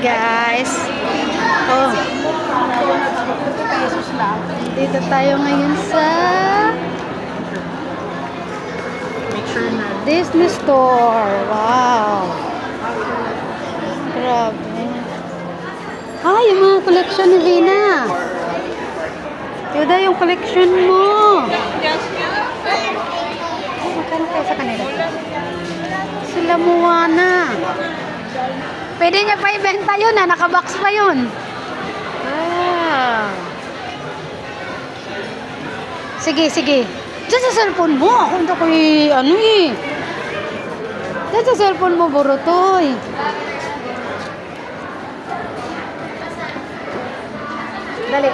guys. Oh. Dito tayo ngayon sa Disney Store. Wow. Grabe. Ah, yung mga collection ni Lina. Yun yung collection mo. Magkano kayo sa kanila? Sila Moana. Pwede niya pa ibenta yun, ha? Nakabox pa yun. Ah. Sige, sige. Diyan sa cellphone mo. Ako hindi ko ano eh. Diyan sa cellphone mo, Burutoy. Dali.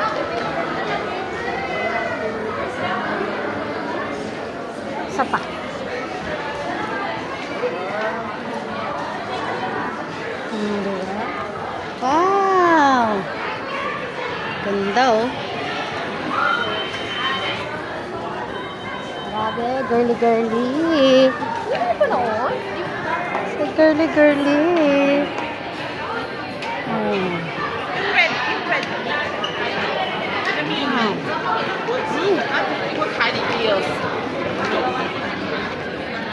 Isa pa. Diba? Wow! Ganda oh. Grabe, girly girly. Ano ba noon? So girly girly. Oh. Yung red. Wow.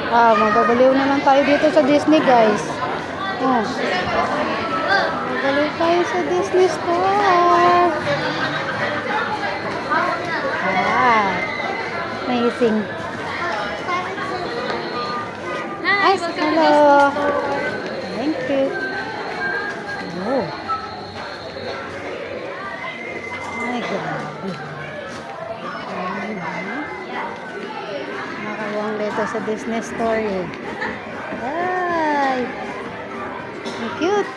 Ah, magbabaliw naman tayo dito sa Disney, guys. Oh. Magbabaliw tayo sa Disney Store. Wow. Amazing. Hi, Hi, hello. Thank you. Oh. Ay, grabe. Nakawang dito sa Disney Store eh. Ay. Ang cute.